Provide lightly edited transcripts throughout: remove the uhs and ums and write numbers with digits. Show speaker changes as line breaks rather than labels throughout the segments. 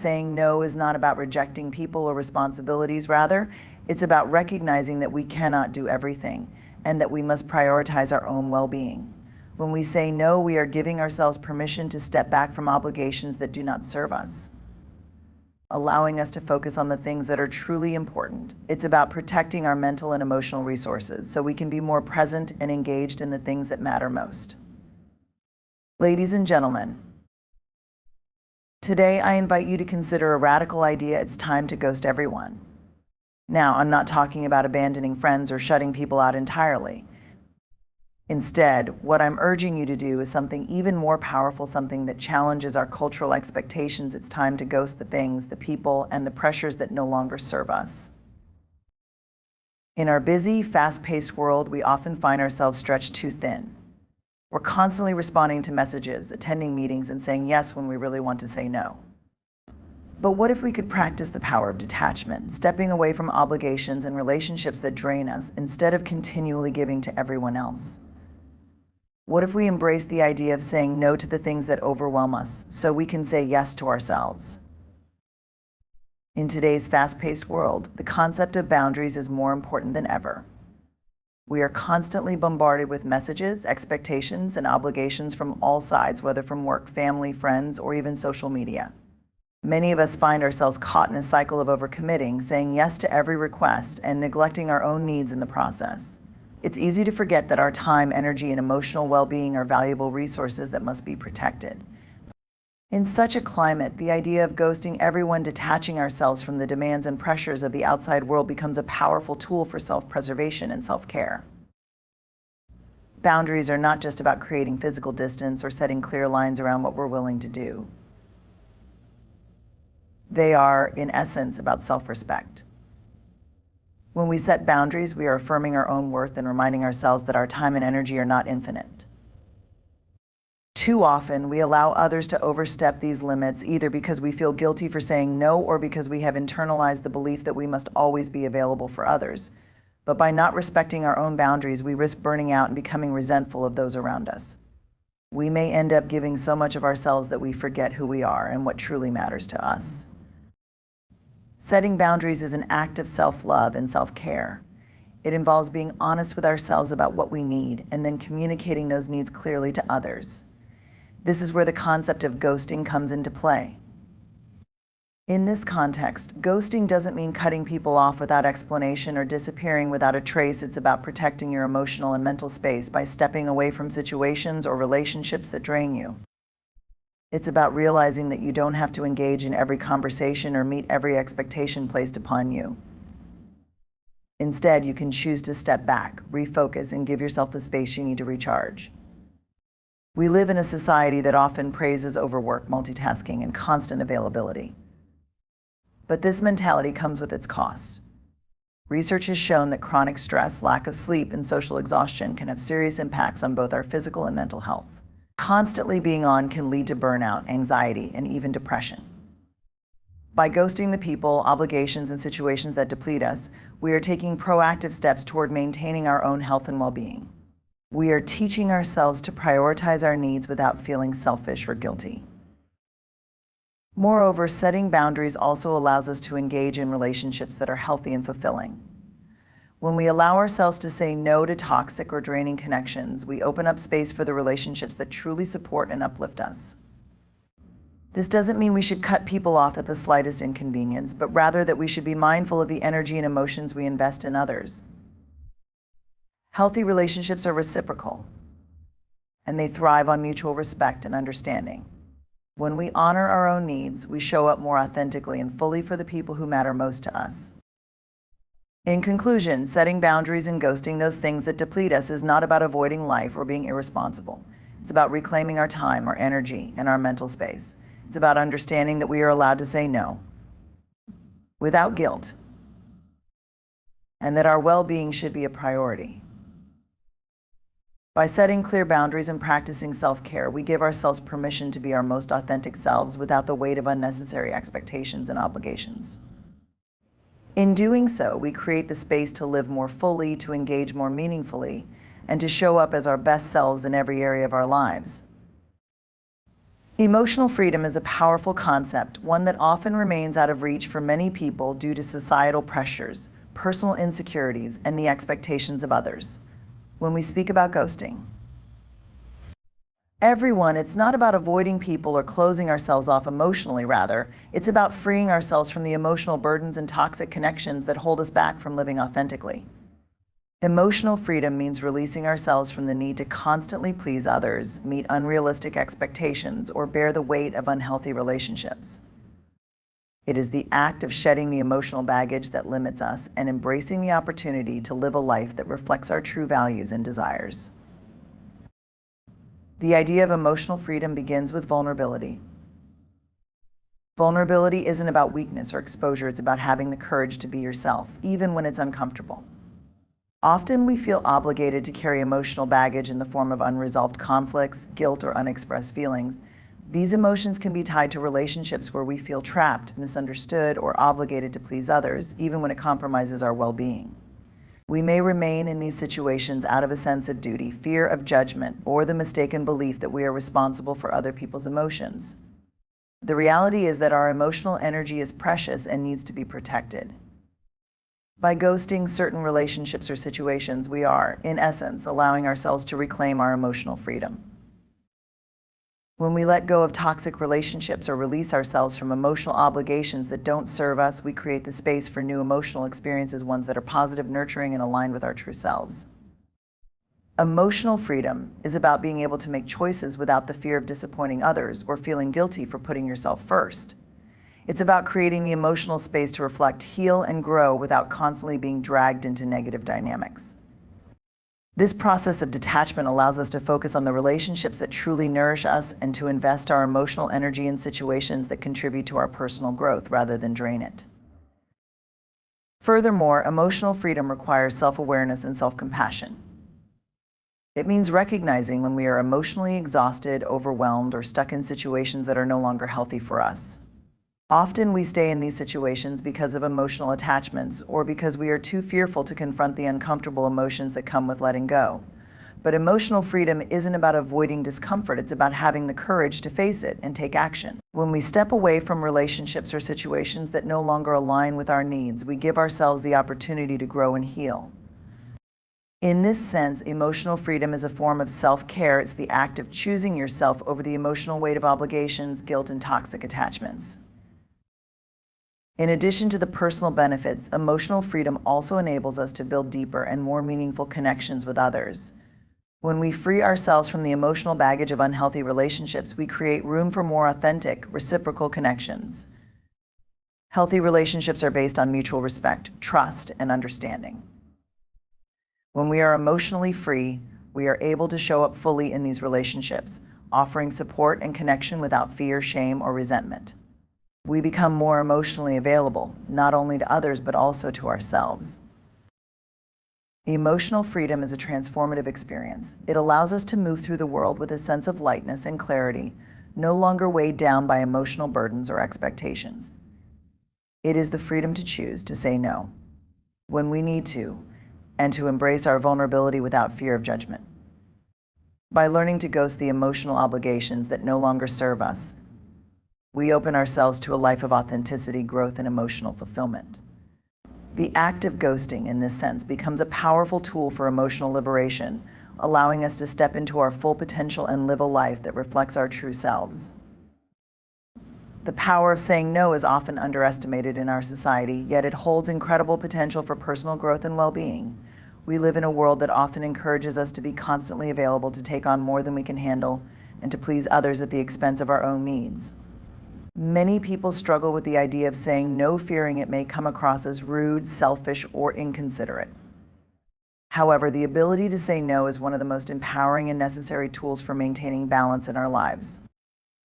Saying no is not about rejecting people or responsibilities. Rather, it's about recognizing that we cannot do everything and that we must prioritize our own well-being. When we say no, we are giving ourselves permission to step back from obligations that do not serve us, allowing us to focus on the things that are truly important. It's about protecting our mental and emotional resources so we can be more present and engaged in the things that matter most. Ladies and gentlemen, today I invite you to consider a radical idea. It's time to ghost everyone. Now, I'm not talking about abandoning friends or shutting people out entirely. Instead, what I'm urging you to do is something even more powerful, something that challenges our cultural expectations. It's time to ghost the things, the people, and the pressures that no longer serve us. In our busy, fast-paced world, we often find ourselves stretched too thin. We're constantly responding to messages, attending meetings, and saying yes when we really want to say no. But what if we could practice the power of detachment, stepping away from obligations and relationships that drain us instead of continually giving to everyone else? What if we embrace the idea of saying no to the things that overwhelm us so we can say yes to ourselves? In today's fast-paced world, the concept of boundaries is more important than ever. We are constantly bombarded with messages, expectations, and obligations from all sides, whether from work, family, friends, or even social media. Many of us find ourselves caught in a cycle of overcommitting, saying yes to every request and neglecting our own needs in the process. It's easy to forget that our time, energy, and emotional well-being are valuable resources that must be protected. In such a climate, the idea of ghosting everyone, detaching ourselves from the demands and pressures of the outside world becomes a powerful tool for self-preservation and self-care. Boundaries are not just about creating physical distance or setting clear lines around what we're willing to do. They are, in essence, about self-respect. When we set boundaries, we are affirming our own worth and reminding ourselves that our time and energy are not infinite. Too often, we allow others to overstep these limits, either because we feel guilty for saying no or because we have internalized the belief that we must always be available for others. But by not respecting our own boundaries, we risk burning out and becoming resentful of those around us. We may end up giving so much of ourselves that we forget who we are and what truly matters to us. Setting boundaries is an act of self-love and self-care. It involves being honest with ourselves about what we need and then communicating those needs clearly to others. This is where the concept of ghosting comes into play. In this context, ghosting doesn't mean cutting people off without explanation or disappearing without a trace. It's about protecting your emotional and mental space by stepping away from situations or relationships that drain you. It's about realizing that you don't have to engage in every conversation or meet every expectation placed upon you. Instead, you can choose to step back, refocus, and give yourself the space you need to recharge. We live in a society that often praises overwork, multitasking, and constant availability. But this mentality comes with its costs. Research has shown that chronic stress, lack of sleep, and social exhaustion can have serious impacts on both our physical and mental health. Constantly being on can lead to burnout, anxiety, and even depression. By ghosting the people, obligations, and situations that deplete us, we are taking proactive steps toward maintaining our own health and well-being. We are teaching ourselves to prioritize our needs without feeling selfish or guilty. Moreover, setting boundaries also allows us to engage in relationships that are healthy and fulfilling. When we allow ourselves to say no to toxic or draining connections, we open up space for the relationships that truly support and uplift us. This doesn't mean we should cut people off at the slightest inconvenience, but rather that we should be mindful of the energy and emotions we invest in others. Healthy relationships are reciprocal, and they thrive on mutual respect and understanding. When we honor our own needs, we show up more authentically and fully for the people who matter most to us. In conclusion, setting boundaries and ghosting those things that deplete us is not about avoiding life or being irresponsible. It's about reclaiming our time, our energy, and our mental space. It's about understanding that we are allowed to say no without guilt, and that our well-being should be a priority. By setting clear boundaries and practicing self-care, we give ourselves permission to be our most authentic selves without the weight of unnecessary expectations and obligations. In doing so, we create the space to live more fully, to engage more meaningfully, and to show up as our best selves in every area of our lives. Emotional freedom is a powerful concept, one that often remains out of reach for many people due to societal pressures, personal insecurities, and the expectations of others. When we speak about ghosting, it's not about avoiding people or closing ourselves off emotionally, rather, it's about freeing ourselves from the emotional burdens and toxic connections that hold us back from living authentically. Emotional freedom means releasing ourselves from the need to constantly please others, meet unrealistic expectations, or bear the weight of unhealthy relationships. It is the act of shedding the emotional baggage that limits us and embracing the opportunity to live a life that reflects our true values and desires. The idea of emotional freedom begins with vulnerability. Vulnerability isn't about weakness or exposure, it's about having the courage to be yourself, even when it's uncomfortable. Often we feel obligated to carry emotional baggage in the form of unresolved conflicts, guilt, or unexpressed feelings. These emotions can be tied to relationships where we feel trapped, misunderstood, or obligated to please others, even when it compromises our well-being. We may remain in these situations out of a sense of duty, fear of judgment, or the mistaken belief that we are responsible for other people's emotions. The reality is that our emotional energy is precious and needs to be protected. By ghosting certain relationships or situations, we are, in essence, allowing ourselves to reclaim our emotional freedom. When we let go of toxic relationships or release ourselves from emotional obligations that don't serve us, we create the space for new emotional experiences, ones that are positive, nurturing, and aligned with our true selves. Emotional freedom is about being able to make choices without the fear of disappointing others or feeling guilty for putting yourself first. It's about creating the emotional space to reflect, heal, and grow without constantly being dragged into negative dynamics. This process of detachment allows us to focus on the relationships that truly nourish us and to invest our emotional energy in situations that contribute to our personal growth rather than drain it. Furthermore, emotional freedom requires self-awareness and self-compassion. It means recognizing when we are emotionally exhausted, overwhelmed, or stuck in situations that are no longer healthy for us. Often we stay in these situations because of emotional attachments or because we are too fearful to confront the uncomfortable emotions that come with letting go. But emotional freedom isn't about avoiding discomfort, it's about having the courage to face it and take action. When we step away from relationships or situations that no longer align with our needs, we give ourselves the opportunity to grow and heal. In this sense, emotional freedom is a form of self-care. It's the act of choosing yourself over the emotional weight of obligations, guilt, and toxic attachments. In addition to the personal benefits, emotional freedom also enables us to build deeper and more meaningful connections with others. When we free ourselves from the emotional baggage of unhealthy relationships, we create room for more authentic, reciprocal connections. Healthy relationships are based on mutual respect, trust, and understanding. When we are emotionally free, we are able to show up fully in these relationships, offering support and connection without fear, shame, or resentment. We become more emotionally available, not only to others, but also to ourselves. Emotional freedom is a transformative experience. It allows us to move through the world with a sense of lightness and clarity, no longer weighed down by emotional burdens or expectations. It is the freedom to choose to say no when we need to, and to embrace our vulnerability without fear of judgment. By learning to ghost the emotional obligations that no longer serve us, we open ourselves to a life of authenticity, growth, and emotional fulfillment. The act of ghosting, in this sense, becomes a powerful tool for emotional liberation, allowing us to step into our full potential and live a life that reflects our true selves. The power of saying no is often underestimated in our society, yet it holds incredible potential for personal growth and well-being. We live in a world that often encourages us to be constantly available, to take on more than we can handle, and to please others at the expense of our own needs. Many people struggle with the idea of saying no, fearing it may come across as rude, selfish, or inconsiderate. However, the ability to say no is one of the most empowering and necessary tools for maintaining balance in our lives.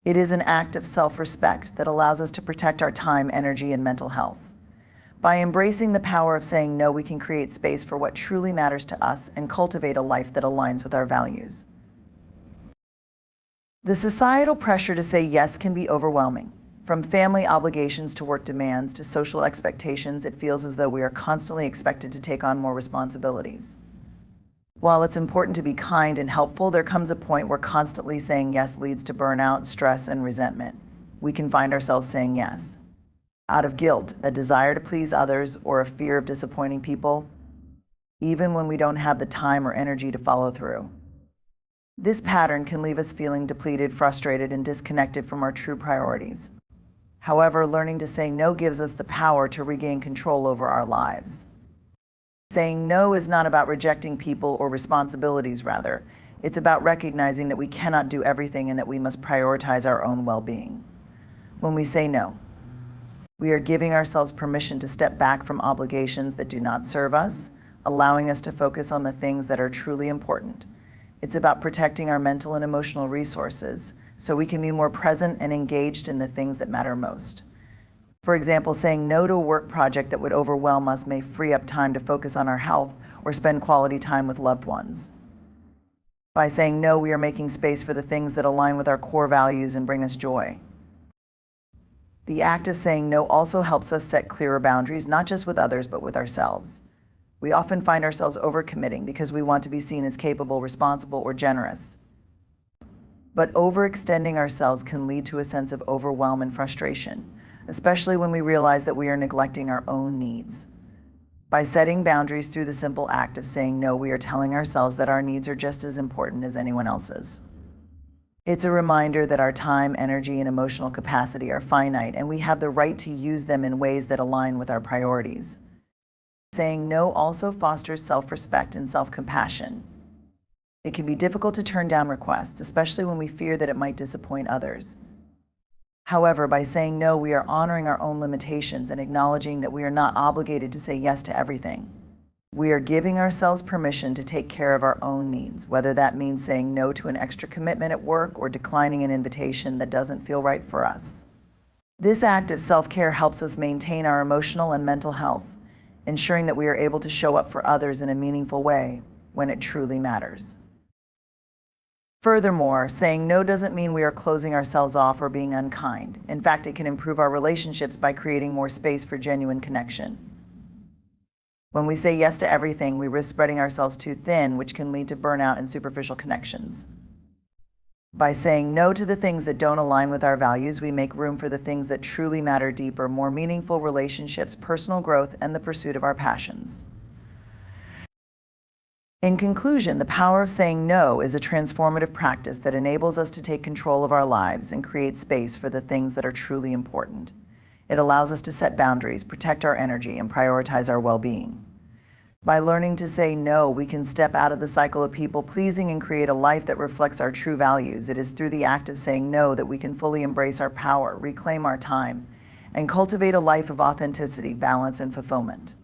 It is an act of self-respect that allows us to protect our time, energy, and mental health. By embracing the power of saying no, we can create space for what truly matters to us and cultivate a life that aligns with our values. The societal pressure to say yes can be overwhelming. From family obligations to work demands to social expectations, it feels as though we are constantly expected to take on more responsibilities. While it's important to be kind and helpful, there comes a point where constantly saying yes leads to burnout, stress, and resentment. We can find ourselves saying yes out of guilt, a desire to please others, or a fear of disappointing people, even when we don't have the time or energy to follow through. This pattern can leave us feeling depleted, frustrated, and disconnected from our true priorities. However, learning to say no gives us the power to regain control over our lives. Saying no is not about rejecting people or responsibilities, rather. It's about recognizing that we cannot do everything and that we must prioritize our own well-being. When we say no, we are giving ourselves permission to step back from obligations that do not serve us, allowing us to focus on the things that are truly important. It's about protecting our mental and emotional resources so we can be more present and engaged in the things that matter most. For example, saying no to a work project that would overwhelm us may free up time to focus on our health or spend quality time with loved ones. By saying no, we are making space for the things that align with our core values and bring us joy. The act of saying no also helps us set clearer boundaries, not just with others, but with ourselves. We often find ourselves overcommitting because we want to be seen as capable, responsible, or generous. But overextending ourselves can lead to a sense of overwhelm and frustration, especially when we realize that we are neglecting our own needs. By setting boundaries through the simple act of saying no, we are telling ourselves that our needs are just as important as anyone else's. It's a reminder that our time, energy, and emotional capacity are finite, and we have the right to use them in ways that align with our priorities. Saying no also fosters self-respect and self-compassion. It can be difficult to turn down requests, especially when we fear that it might disappoint others. However, by saying no, we are honoring our own limitations and acknowledging that we are not obligated to say yes to everything. We are giving ourselves permission to take care of our own needs, whether that means saying no to an extra commitment at work or declining an invitation that doesn't feel right for us. This act of self-care helps us maintain our emotional and mental health, ensuring that we are able to show up for others in a meaningful way when it truly matters. Furthermore, saying no doesn't mean we are closing ourselves off or being unkind. In fact, it can improve our relationships by creating more space for genuine connection. When we say yes to everything, we risk spreading ourselves too thin, which can lead to burnout and superficial connections. By saying no to the things that don't align with our values, we make room for the things that truly matter: deeper, more meaningful relationships, personal growth, and the pursuit of our passions. In conclusion, the power of saying no is a transformative practice that enables us to take control of our lives and create space for the things that are truly important. It allows us to set boundaries, protect our energy, and prioritize our well-being. By learning to say no, we can step out of the cycle of people-pleasing and create a life that reflects our true values. It is through the act of saying no that we can fully embrace our power, reclaim our time, and cultivate a life of authenticity, balance, and fulfillment.